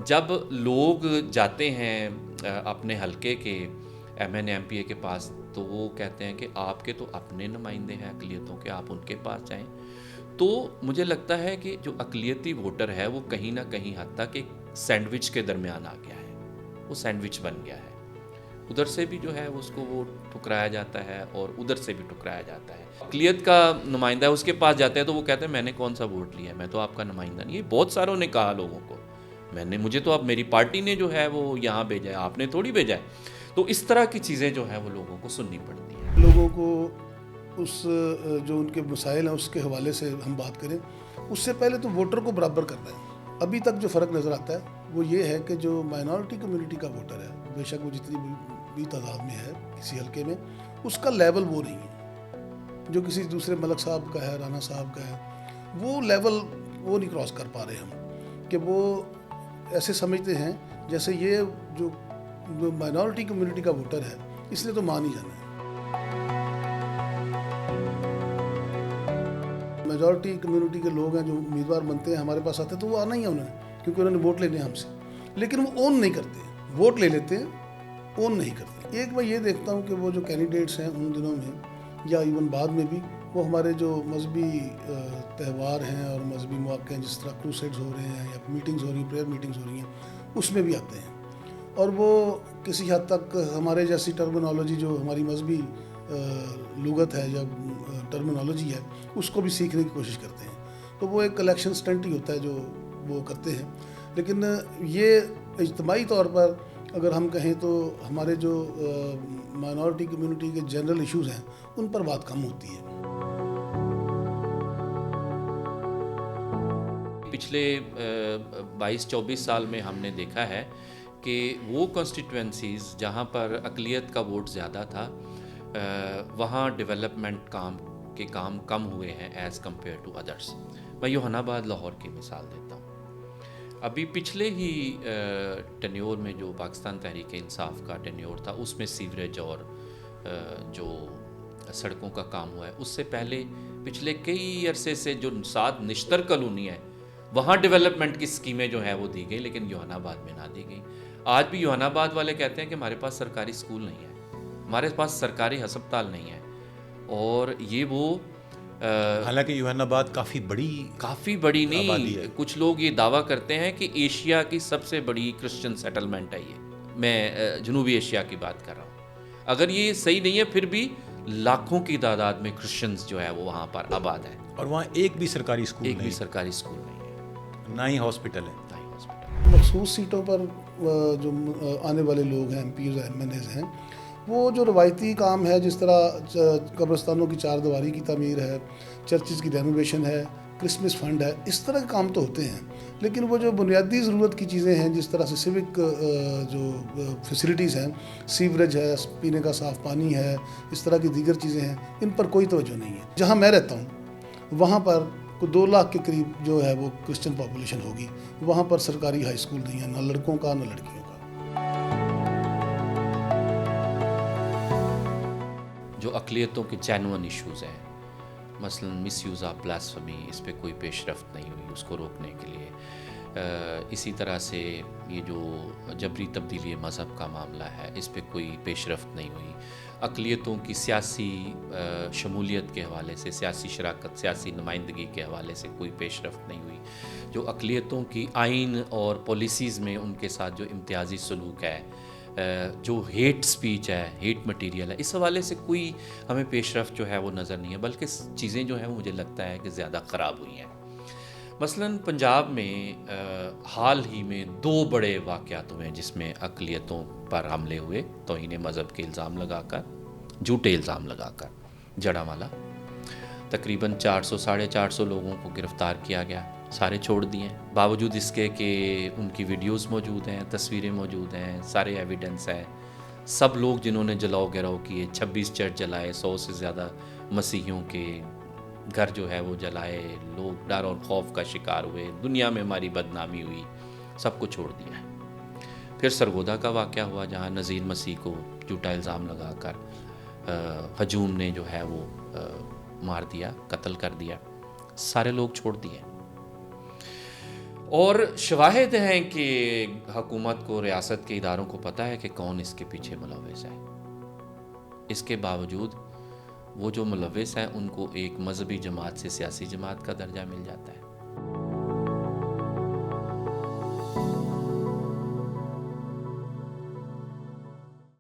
جب لوگ جاتے ہیں اپنے حلقے کے ایم این ایم پی اے کے پاس تو وہ کہتے ہیں کہ آپ کے تو اپنے نمائندے ہیں اقلیتوں کے، آپ ان کے پاس جائیں. تو مجھے لگتا ہے کہ جو اقلیتی ووٹر ہے وہ کہیں نہ کہیں حد تک ایک سینڈوچ کے درمیان آ گیا ہے، وہ سینڈوچ بن گیا ہے. ادھر سے بھی جو ہے اس کو وہ ٹھکرایا جاتا ہے اور ادھر سے بھی ٹھکرایا جاتا ہے. اقلیت کا نمائندہ ہے، اس کے پاس جاتے ہیں تو وہ کہتے ہیں میں نے کون سا ووٹ لیا ہے، میں تو آپ کا نمائندہ نہیں. یہ بہت ساروں نے کہا لوگوں کو، مجھے تو اب میری پارٹی نے جو ہے وہ یہاں بھیجا ہے، آپ نے تھوڑی بھیجا ہے. تو اس طرح کی چیزیں جو ہیں وہ لوگوں کو سننی پڑتی ہیں. لوگوں کو اس جو ان کے مسائل ہیں اس کے حوالے سے ہم بات کریں، اس سے پہلے تو ووٹر کو برابر کرنا ہے. ابھی تک جو فرق نظر آتا ہے وہ یہ ہے کہ جو مائنورٹی کمیونٹی کا ووٹر ہے، بے شک وہ جتنی بھی تعداد میں ہے کسی حلقے میں، اس کا لیول وہ نہیں ہے جو کسی دوسرے ملک صاحب کا ہے، رانا صاحب کا ہے. وہ لیول وہ نہیں کراس کر پا رہے ہم، کہ وہ ایسے سمجھتے ہیں جیسے یہ جو مائنورٹی کمیونٹی کا ووٹر ہے اس نے تو مان ہی جانا ہے. میجورٹی کمیونٹی کے لوگ ہیں جو امیدوار بنتے ہیں ہمارے پاس آتے ہیں تو وہ آنا ہی ہے انہوں نے، کیونکہ انہوں نے ووٹ لینے ہیں ہم سے. لیکن وہ اون نہیں کرتے، ووٹ لے لیتے ہیں، اون نہیں کرتے. ایک میں یہ دیکھتا ہوں کہ وہ جو کینڈیڈیٹس ہیں ان دنوں میں یا ایون بعد میں بھی، وہ ہمارے جو مذہبی تہوار ہیں اور مذہبی مواقع ہیں، جس طرح کروسیڈز ہو رہے ہیں یا میٹنگز ہو رہی ہیں، پریئر میٹنگز ہو رہی ہیں، اس میں بھی آتے ہیں. اور وہ کسی حد تک ہمارے جیسی ٹرمنالوجی جو ہماری مذہبی لغت ہے یا ٹرمنالوجی ہے اس کو بھی سیکھنے کی کوشش کرتے ہیں. تو وہ ایک کلیکشن سٹنٹ ہی ہوتا ہے جو وہ کرتے ہیں. لیکن یہ اجتماعی طور پر اگر ہم کہیں تو ہمارے جو مائنورٹی کمیونٹی کے جنرل ایشوز ہیں ان پر بات کم ہوتی ہے. پچھلے 22-24 سال میں ہم نے دیکھا ہے کہ وہ کانسٹیٹوینسیز جہاں پر اقلیت کا ووٹ زیادہ تھا وہاں ڈیولپمنٹ کام کم ہوئے ہیں ایز کمپیئر ٹو ادرس. میں یوحنا آباد لاہور کی مثال دیتا ہوں. ابھی پچھلے ہی ٹینیور میں جو پاکستان تحریک انصاف کا ٹینیور تھا اس میں سیوریج اور جو سڑکوں کا کام ہوا ہے. اس سے پہلے پچھلے کئی عرصے سے جو 7 نشتر کالونی ہے وہاں ڈیولپمنٹ کی اسکیمیں جو ہیں وہ دی گئی، لیکن یوحنا آباد میں نہ دی گئی. آج بھی یوحنا آباد والے کہتے ہیں کہ ہمارے پاس سرکاری اسکول نہیں ہے، ہمارے پاس سرکاری ہسپتال نہیں ہے. اور یہ وہ حالانکہ یوحنا آباد کافی بڑی نہیں ہے. کچھ لوگ یہ دعویٰ کرتے ہیں کہ ایشیا کی سب سے بڑی کرسچن سیٹلمنٹ ہے یہ. میں جنوبی ایشیا کی بات کر رہا ہوں. اگر یہ صحیح نہیں ہے پھر بھی لاکھوں کی تعداد میں کرسچنز جو ہے وہ وہاں پر آباد ہیں، اور وہاں ایک بھی سرکاری اسکول نہیں ہے، نہ ہی ہاسپٹل ہے. مخصوص سیٹوں پر جو آنے والے لوگ ہیں، MPs MNAs ہیں، وہ جو روایتی کام ہے جس طرح قبرستانوں کی 4 دیواری کی تعمیر ہے، چرچز کی رینوویشن ہے، کرسمس فنڈ ہے، اس طرح کے کام تو ہوتے ہیں. لیکن وہ جو بنیادی ضرورت کی چیزیں ہیں جس طرح سے سیوک جو فیسلٹیز ہیں، سیوریج ہے، پینے کا صاف پانی ہے، اس طرح کی دیگر چیزیں ہیں، ان پر کوئی توجہ نہیں ہے. جہاں میں رہتا ہوں وہاں پر 2 لاکھ کے قریب جو ہے وہ کرسچن پاپولیشن ہوگی. وہاں پر سرکاری ہائی اسکول نہیں ہے، نہ لڑکوں کا نہ لڑکیوں کا. جو اقلیتوں کے جینون ایشوز ہیں، مثلا مس یوز آف بلاسفمی، اس پہ کوئی پیش رفت نہیں ہوئی اس کو روکنے کے لیے. اسی طرح سے یہ جو جبری تبدیلی مذہب کا معاملہ ہے اس پہ کوئی پیش رفت نہیں ہوئی. اقلیتوں کی سیاسی شمولیت کے حوالے سے، سیاسی شراکت، سیاسی نمائندگی کے حوالے سے کوئی پیش رفت نہیں ہوئی. جو اقلیتوں کی آئین اور پالیسیز میں ان کے ساتھ جو امتیازی سلوک ہے، جو ہیٹ سپیچ ہے، ہیٹ مٹیریل ہے، اس حوالے سے کوئی ہمیں پیش رفت جو ہے وہ نظر نہیں ہے، بلکہ چیزیں جو ہیں مجھے لگتا ہے کہ زیادہ خراب ہوئی ہیں. مثلا پنجاب میں حال ہی میں 2 بڑے واقعات ہوئے ہیں جس میں اقلیتوں پر حملے ہوئے توہین مذہب کے الزام لگا کر، جھوٹے الزام لگا کر. جڑاوالا تقریباً 400-450 لوگوں کو گرفتار کیا گیا، سارے چھوڑ دیے ہیں، باوجود اس کے کہ ان کی ویڈیوز موجود ہیں، تصویریں موجود ہیں، سارے ایویڈنس ہیں. سب لوگ جنہوں نے جلاؤ گراؤ کیے، 26 چرچ جلائے، 100 سے زیادہ مسیحیوں کے گھر جو ہے وہ جلائے، لوگ ڈر اور خوف کا شکار ہوئے، دنیا میں ہماری بدنامی ہوئی، سب کو چھوڑ دیا ہے. پھر سرگودا کا واقعہ ہوا جہاں نذیر مسیح کو جھوٹا الزام لگا کر ہجوم نے جو ہے وہ مار دیا، قتل کر دیا، سارے لوگ چھوڑ دیے. اور شواہد ہیں کہ حکومت کو، ریاست کے اداروں کو پتہ ہے کہ کون اس کے پیچھے ملوث ہے. اس کے باوجود وہ جو ملوث ہیں ان کو ایک مذہبی جماعت سے سیاسی جماعت کا درجہ مل جاتا ہے.